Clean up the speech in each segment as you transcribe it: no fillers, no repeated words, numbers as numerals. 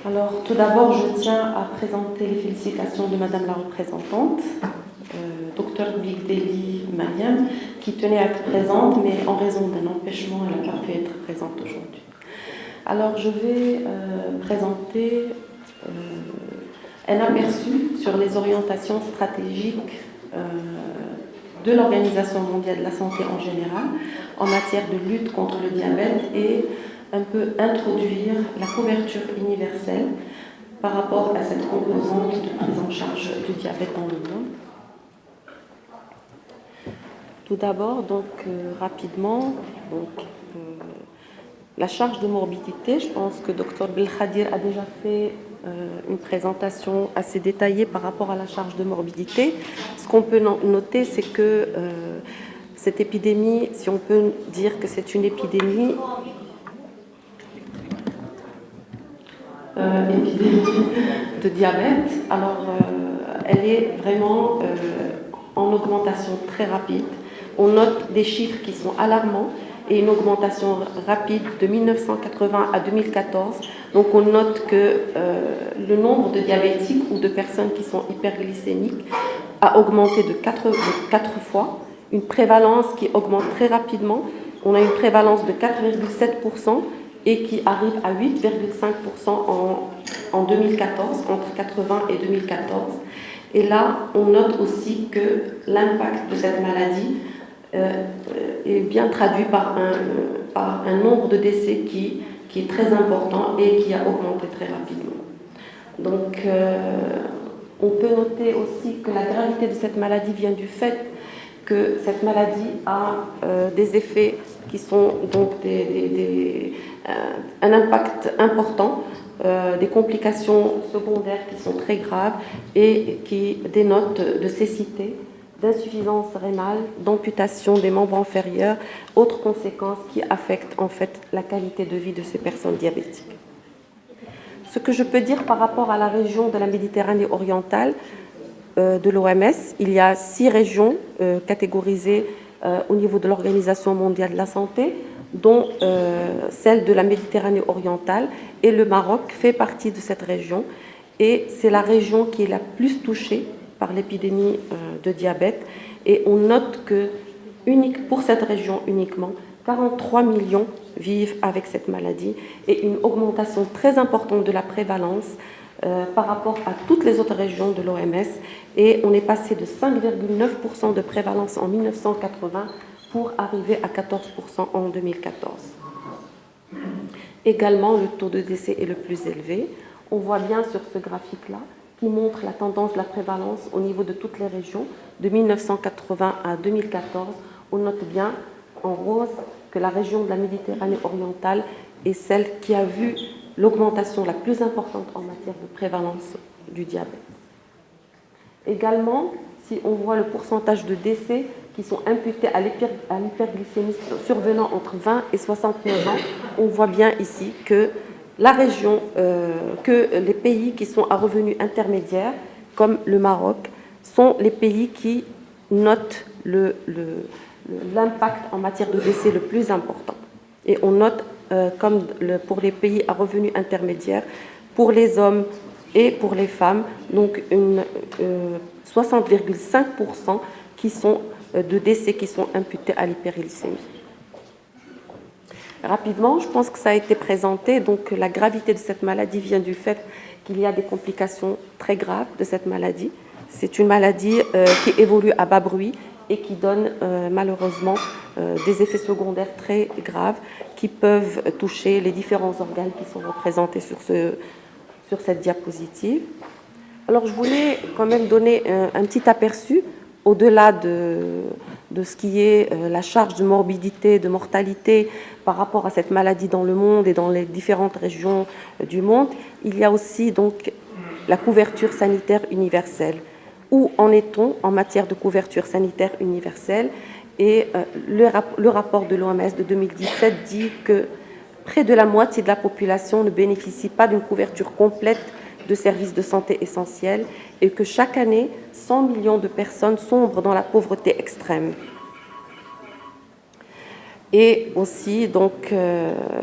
Alors, tout d'abord, je tiens à présenter les félicitations de Madame la représentante, Dr Bigdeli Mariam, qui tenait à être présente, mais en raison d'un empêchement, elle n'a pas pu être présente aujourd'hui. Alors, je vais présenter un aperçu sur les orientations stratégiques de l'Organisation mondiale de la santé en général en matière de lutte contre le diabète et un peu introduire la couverture universelle par rapport à cette composante de prise en charge du diabète dans le monde. Tout d'abord, rapidement, la charge de morbidité, je pense que Dr Belkhadir a déjà fait une présentation assez détaillée par rapport à la charge de morbidité. Ce qu'on peut noter, c'est que cette épidémie, si on peut dire que c'est une épidémie de diabète, alors elle est vraiment en augmentation très rapide. On note des chiffres qui sont alarmants et une augmentation rapide de 1980 à 2014. Donc on note que le nombre de diabétiques ou de personnes qui sont hyperglycémiques a augmenté de 4 fois, une prévalence qui augmente très rapidement. On a une prévalence de 4,7% et qui arrive à 8,5% en 2014, entre 80 et 2014. Et là, on note aussi que l'impact de cette maladie est bien traduit par un nombre de décès qui est très important et qui a augmenté très rapidement. Donc, on peut noter aussi que la gravité de cette maladie vient du fait que cette maladie a des effets qui sont donc un impact important, des complications secondaires qui sont très graves et qui dénotent de cécité, d'insuffisance rénale, d'amputation des membres inférieurs, autres conséquences qui affectent en fait la qualité de vie de ces personnes diabétiques. Ce que je peux dire par rapport à la région de la Méditerranée orientale de l'OMS, il y a 6 régions catégorisées au niveau de l'Organisation mondiale de la santé, dont celle de la Méditerranée orientale, et le Maroc fait partie de cette région. Et c'est la région qui est la plus touchée par l'épidémie de diabète. Et on note que, pour cette région uniquement, 43 millions vivent avec cette maladie et une augmentation très importante de la prévalence par rapport à toutes les autres régions de l'OMS. Et on est passé de 5,9% de prévalence en 1980 pour arriver à 14% en 2014. Également, le taux de décès est le plus élevé. On voit bien sur ce graphique-là qui montre la tendance de la prévalence au niveau de toutes les régions. De 1980 à 2014, on note bien en rose que la région de la Méditerranée orientale est celle qui a vu l'augmentation la plus importante en matière de prévalence du diabète. Également, si on voit le pourcentage de décès qui sont imputés à l'hyperglycémie survenant entre 20 et 69 ans, on voit bien ici que la région, que les pays qui sont à revenus intermédiaires, comme le Maroc, sont les pays qui notent l'impact en matière de décès le plus important. Et on note, comme pour les pays à revenus intermédiaires, pour les hommes et pour les femmes, donc 60,5% qui sont de décès qui sont imputés à l'hyperglycémie. Rapidement, je pense que ça a été présenté, donc la gravité de cette maladie vient du fait qu'il y a des complications très graves de cette maladie. C'est une maladie qui évolue à bas bruit et qui donne malheureusement des effets secondaires très graves qui peuvent toucher les différents organes qui sont représentés sur cette diapositive. Alors je voulais quand même donner un petit aperçu au-delà de ce qui est la charge de morbidité, de mortalité par rapport à cette maladie dans le monde et dans les différentes régions du monde. Il y a aussi donc la couverture sanitaire universelle. Où en est-on en matière de couverture sanitaire universelle? Et le rapport de l'OMS de 2017 dit que près de la moitié de la population ne bénéficie pas d'une couverture complète de services de santé essentiels et que chaque année, 100 millions de personnes sombrent dans la pauvreté extrême. Et aussi, donc,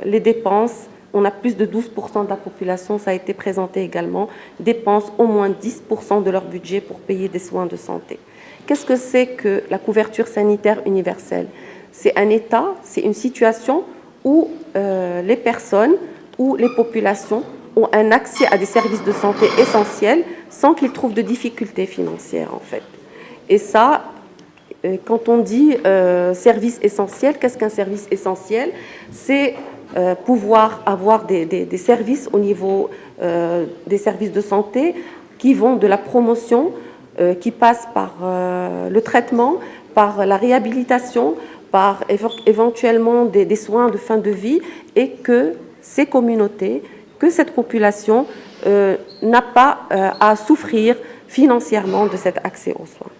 les dépenses on a plus de 12% de la population, ça a été présenté également, dépensent au moins 10% de leur budget pour payer des soins de santé. Qu'est-ce que c'est que la couverture sanitaire universelle? C'est un état, c'est une situation où les personnes ou les populations ont un accès à des services de santé essentiels sans qu'ils trouvent de difficultés financières, en fait. Et ça, quand on dit service essentiel, qu'est-ce qu'un service essentiel? C'est pouvoir avoir des services au niveau des services de santé qui vont de la promotion, qui passent par le traitement, par la réhabilitation, par éventuellement des soins de fin de vie, et que ces communautés, que cette population n'a pas à souffrir financièrement de cet accès aux soins.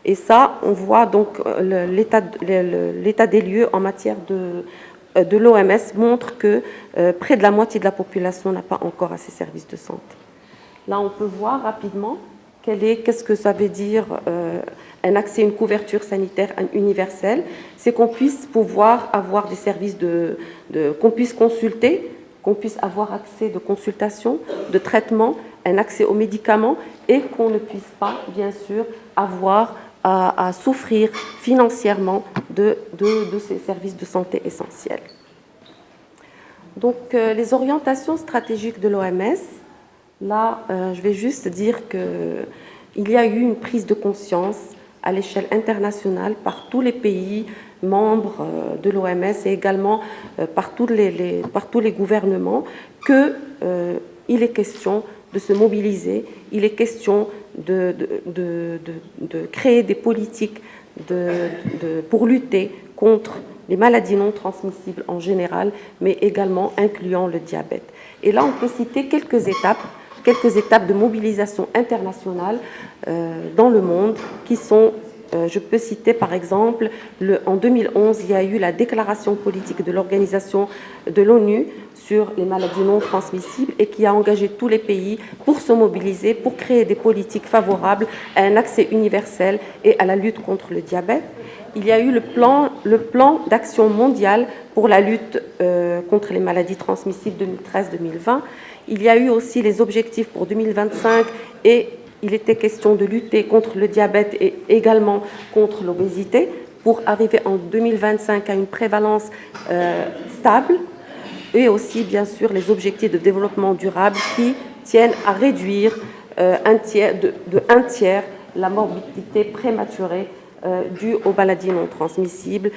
Et ça, on voit donc l'état des lieux en matière de l'OMS montre que près de la moitié de la population n'a pas encore à ces services de santé. Là, on peut voir rapidement qu'est-ce que ça veut dire un accès, une couverture sanitaire universelle. C'est qu'on puisse pouvoir avoir des services qu'on puisse consulter, qu'on puisse avoir accès de consultation, de traitement, un accès aux médicaments, et qu'on ne puisse pas, bien sûr, avoir à souffrir financièrement de ces services de santé essentiels. Donc, les orientations stratégiques de l'OMS, là, je vais juste dire qu'il y a eu une prise de conscience à l'échelle internationale par tous les pays membres de l'OMS et également par tous les gouvernements qu'il est question de se mobiliser, il est question de créer des politiques pour lutter contre les maladies non transmissibles en général, mais également incluant le diabète. Et là, on peut citer quelques étapes de mobilisation internationale dans le monde qui sont, je peux citer par exemple, en 2011, il y a eu la déclaration politique de l'organisation de l'ONU sur les maladies non transmissibles et qui a engagé tous les pays pour se mobiliser, pour créer des politiques favorables à un accès universel et à la lutte contre le diabète. Il y a eu le plan d'action mondial pour la lutte contre les maladies transmissibles 2013-2020. Il y a eu aussi les objectifs pour 2025 et il était question de lutter contre le diabète et également contre l'obésité pour arriver en 2025 à une prévalence stable, et aussi bien sûr les objectifs de développement durable qui tiennent à réduire de un tiers la morbidité prématurée due aux maladies non transmissibles,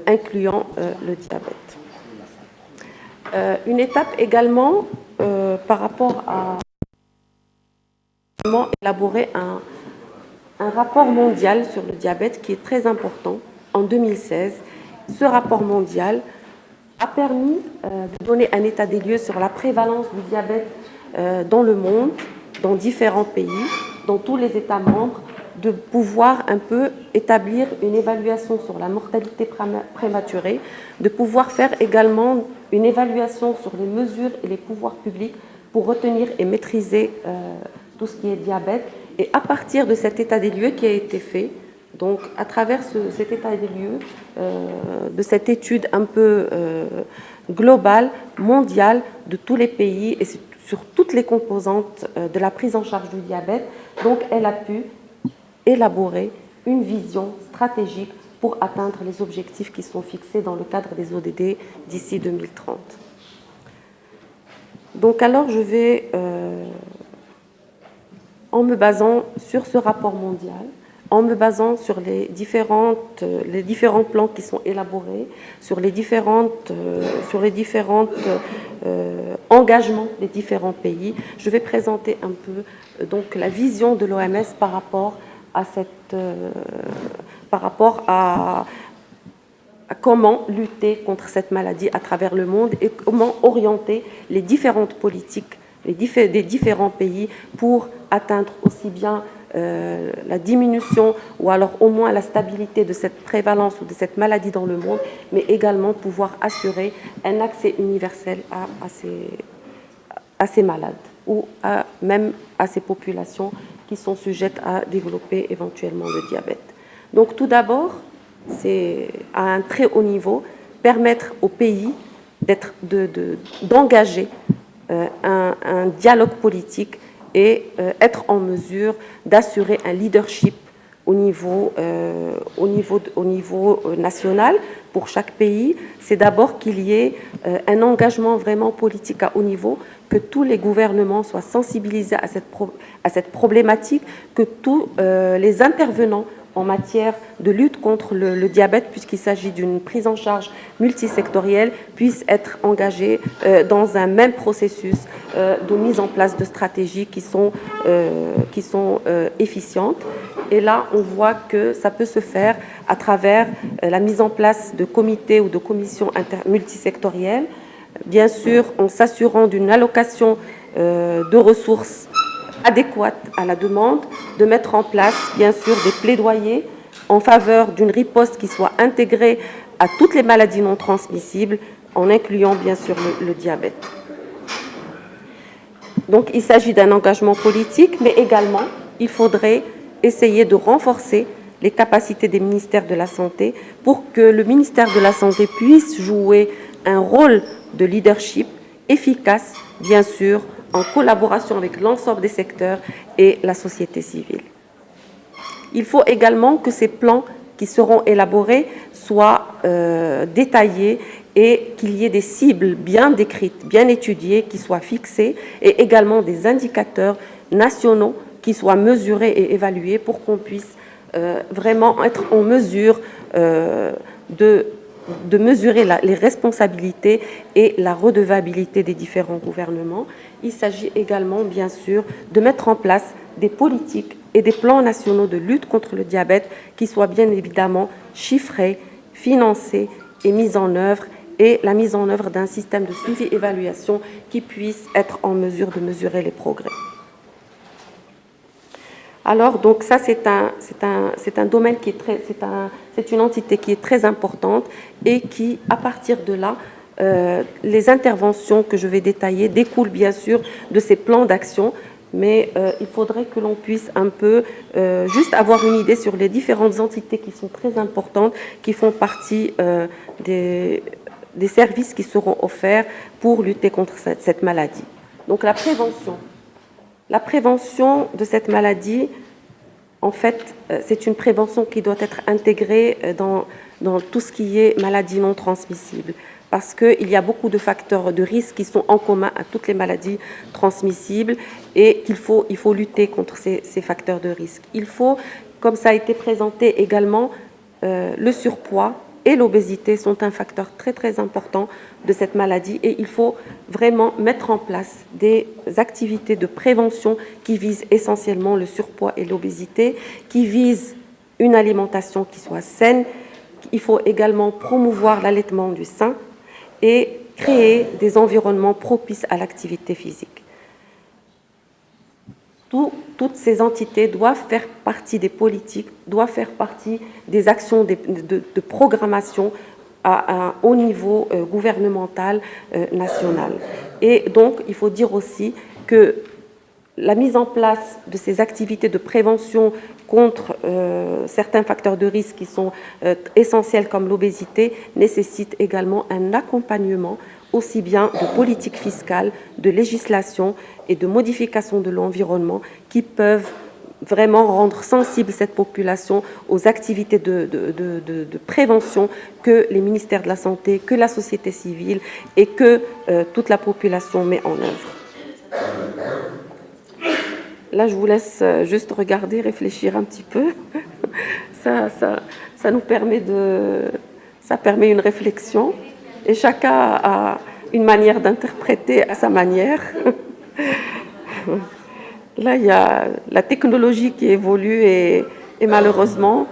incluant le diabète. Une étape également par rapport à élaborer un rapport mondial sur le diabète qui est très important en 2016. Ce rapport mondial a permis de donner un état des lieux sur la prévalence du diabète dans le monde, dans différents pays, dans tous les États membres, de pouvoir un peu établir une évaluation sur la mortalité prématurée, de pouvoir faire également une évaluation sur les mesures et les pouvoirs publics pour retenir et maîtriser tout ce qui est diabète. Et à partir de cet état des lieux qui a été fait, donc à travers cet état des lieux, de cette étude un peu globale, mondiale, de tous les pays et sur toutes les composantes de la prise en charge du diabète, donc elle a pu élaborer une vision stratégique pour atteindre les objectifs qui sont fixés dans le cadre des ODD d'ici 2030. Donc alors je vais, en me basant sur ce rapport mondial, en me basant sur les différents plans qui sont élaborés, sur les différents engagements des différents pays, je vais présenter un peu donc la vision de l'OMS par rapport à comment lutter contre cette maladie à travers le monde et comment orienter les différentes politiques des différents pays pour atteindre aussi bien la diminution ou alors au moins la stabilité de cette prévalence ou de cette maladie dans le monde, mais également pouvoir assurer un accès universel à ces malades ou même à ces populations qui sont sujettes à développer éventuellement le diabète. Donc tout d'abord, c'est à un très haut niveau, permettre aux pays d'engager un dialogue politique et être en mesure d'assurer un leadership au niveau national pour chaque pays. C'est d'abord qu'il y ait un engagement vraiment politique à haut niveau, que tous les gouvernements soient sensibilisés à cette problématique, que tous les intervenants en matière de lutte contre le diabète, puisqu'il s'agit d'une prise en charge multisectorielle, puissent être engagés dans un même processus de mise en place de stratégies qui sont efficientes. Et là, on voit que ça peut se faire à travers la mise en place de comités ou de commissions multisectorielles, bien sûr en s'assurant d'une allocation de ressources adéquate à la demande, de mettre en place, bien sûr, des plaidoyers en faveur d'une riposte qui soit intégrée à toutes les maladies non transmissibles, en incluant, bien sûr, le diabète. Donc, il s'agit d'un engagement politique, mais également, il faudrait essayer de renforcer les capacités des ministères de la Santé pour que le ministère de la Santé puisse jouer un rôle de leadership efficace, bien sûr, en collaboration avec l'ensemble des secteurs et la société civile. Il faut également que ces plans qui seront élaborés soient détaillés et qu'il y ait des cibles bien décrites, bien étudiées, qui soient fixées, et également des indicateurs nationaux qui soient mesurés et évalués pour qu'on puisse vraiment être en mesure de mesurer les responsabilités et la redevabilité des différents gouvernements. Il s'agit également, bien sûr, de mettre en place des politiques et des plans nationaux de lutte contre le diabète qui soient bien évidemment chiffrés, financés et mis en œuvre, et la mise en œuvre d'un système de suivi-évaluation qui puisse être en mesure de mesurer les progrès. Alors, donc ça, c'est un domaine qui est c'est une entité qui est très importante et qui, à partir de là, les interventions que je vais détailler découlent bien sûr de ces plans d'action, mais il faudrait que l'on puisse un peu juste avoir une idée sur les différentes entités qui sont très importantes, qui font partie des services qui seront offerts pour lutter contre cette maladie. Donc la prévention. La prévention de cette maladie, en fait, c'est une prévention qui doit être intégrée dans tout ce qui est maladie non transmissible, parce qu'il y a beaucoup de facteurs de risque qui sont en commun à toutes les maladies transmissibles et qu'il faut lutter contre ces facteurs de risque. Il faut, comme ça a été présenté également, le surpoids et l'obésité sont un facteur très très important de cette maladie et il faut vraiment mettre en place des activités de prévention qui visent essentiellement le surpoids et l'obésité, qui visent une alimentation qui soit saine. Il faut également promouvoir l'allaitement du sein et créer des environnements propices à l'activité physique. Toutes ces entités doivent faire partie des politiques, doivent faire partie des actions de programmation au niveau gouvernemental national. Et donc, il faut dire aussi que la mise en place de ces activités de prévention contre certains facteurs de risque qui sont essentiels comme l'obésité nécessite également un accompagnement aussi bien de politique fiscale, de législation et de modification de l'environnement qui peuvent vraiment rendre sensible cette population aux activités de prévention que les ministères de la Santé, que la société civile et que toute la population met en œuvre. Là, je vous laisse juste regarder, réfléchir un petit peu. Ça nous permet ça permet une réflexion. Et chacun a une manière d'interpréter à sa manière. Là, il y a la technologie qui évolue et malheureusement,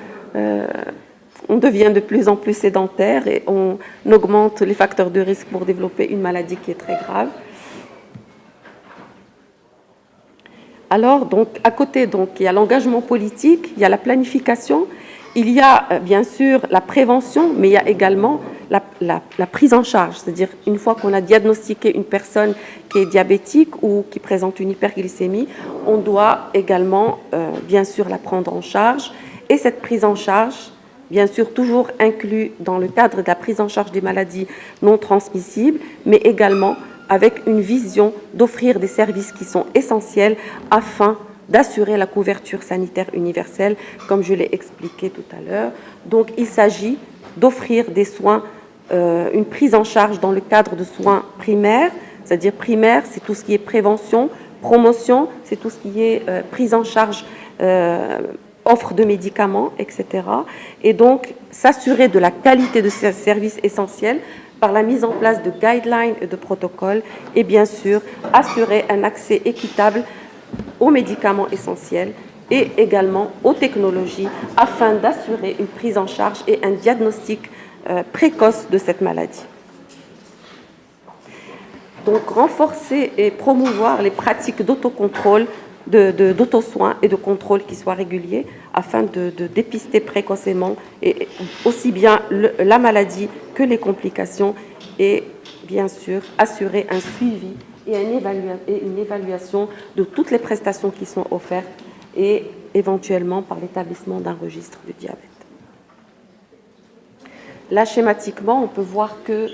on devient de plus en plus sédentaire et on augmente les facteurs de risque pour développer une maladie qui est très grave. Alors, donc, à côté, donc, il y a l'engagement politique, il y a la planification, il y a bien sûr la prévention, mais il y a également la prise en charge, c'est-à-dire une fois qu'on a diagnostiqué une personne qui est diabétique ou qui présente une hyperglycémie, on doit également bien sûr la prendre en charge et cette prise en charge bien sûr toujours inclus dans le cadre de la prise en charge des maladies non transmissibles, mais également avec une vision d'offrir des services qui sont essentiels afin d'assurer la couverture sanitaire universelle, comme je l'ai expliqué tout à l'heure. Donc, il s'agit d'offrir des soins, une prise en charge dans le cadre de soins primaires, c'est-à-dire primaire, c'est tout ce qui est prévention, promotion, c'est tout ce qui est prise en charge, offre de médicaments, etc. Et donc, s'assurer de la qualité de ces services essentiels par la mise en place de guidelines et de protocoles, et bien sûr, assurer un accès équitable aux médicaments essentiels et également aux technologies afin d'assurer une prise en charge et un diagnostic précoce de cette maladie. Donc, renforcer et promouvoir les pratiques d'autocontrôle, d'auto-soins et de contrôle qui soient réguliers afin de dépister précocement et aussi bien la maladie que les complications et bien sûr assurer un suivi et une évaluation de toutes les prestations qui sont offertes et éventuellement par l'établissement d'un registre de diabète. Là, schématiquement, on peut voir que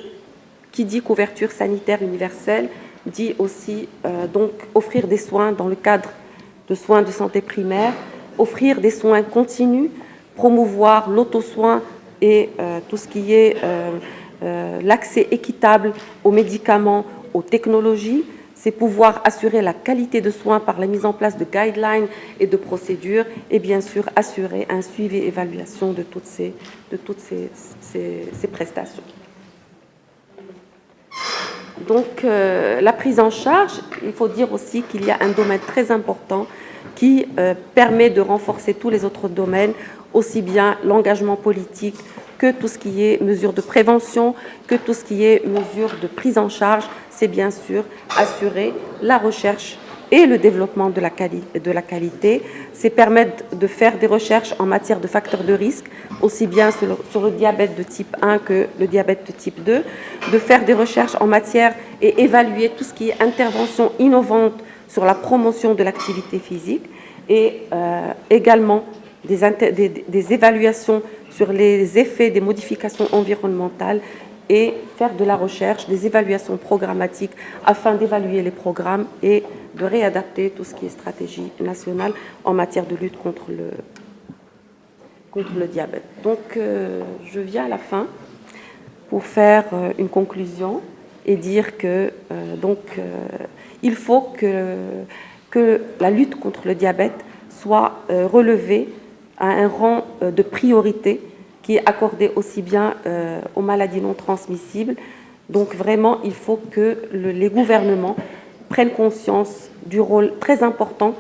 qui dit couverture sanitaire universelle dit aussi donc offrir des soins dans le cadre de soins de santé primaire, offrir des soins continus, promouvoir l'auto-soin et tout ce qui est l'accès équitable aux médicaments, aux technologies, c'est pouvoir assurer la qualité de soins par la mise en place de guidelines et de procédures et bien sûr assurer un suivi et évaluation de toutes ces prestations. Donc, la prise en charge, il faut dire aussi qu'il y a un domaine très important qui permet de renforcer tous les autres domaines, aussi bien l'engagement politique que tout ce qui est mesures de prévention, que tout ce qui est mesures de prise en charge, c'est bien sûr assurer la recherche et le développement de la qualité. C'est permettre de faire des recherches en matière de facteurs de risque, aussi bien sur le diabète de type 1 que le diabète de type 2, de faire des recherches en matière et évaluer tout ce qui est intervention innovante sur la promotion de l'activité physique et également des évaluations sur les effets des modifications environnementales et faire de la recherche, des évaluations programmatiques afin d'évaluer les programmes et de réadapter tout ce qui est stratégie nationale en matière de lutte contre le diabète. Donc, je viens à la fin pour faire une conclusion et dire que il faut que la lutte contre le diabète soit relevée à un rang de priorité qui est accordé aussi bien aux maladies non transmissibles. Donc vraiment, il faut que les gouvernements prennent conscience du rôle très important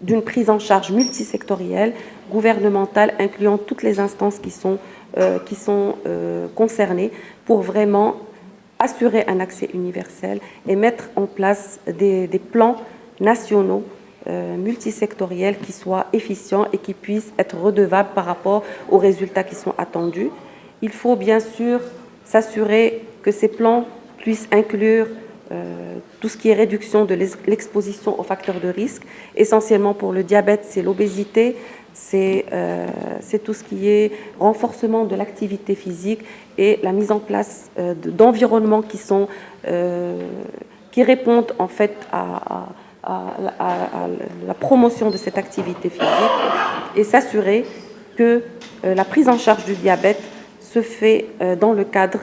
d'une prise en charge multisectorielle, gouvernementale, incluant toutes les instances qui sont concernées pour vraiment assurer un accès universel et mettre en place des plans nationaux multisectoriels qui soient efficients et qui puissent être redevables par rapport aux résultats qui sont attendus. Il faut bien sûr s'assurer que ces plans puissent inclure tout ce qui est réduction de l'exposition aux facteurs de risque. Essentiellement pour le diabète, c'est l'obésité, c'est tout ce qui est renforcement de l'activité physique et la mise en place d'environnements qui répondent en fait à la promotion de cette activité physique et s'assurer que la prise en charge du diabète se fait dans le cadre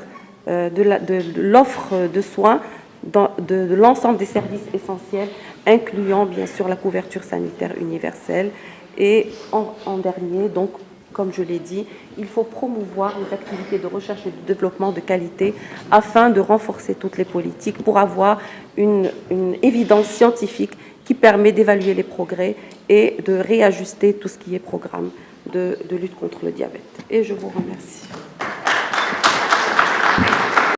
de l'offre de soins de l'ensemble des services essentiels, incluant bien sûr la couverture sanitaire universelle. Et en dernier, donc, comme je l'ai dit, il faut promouvoir les activités de recherche et de développement de qualité afin de renforcer toutes les politiques pour avoir une évidence scientifique qui permet d'évaluer les progrès et de réajuster tout ce qui est programme de lutte contre le diabète. Et je vous remercie.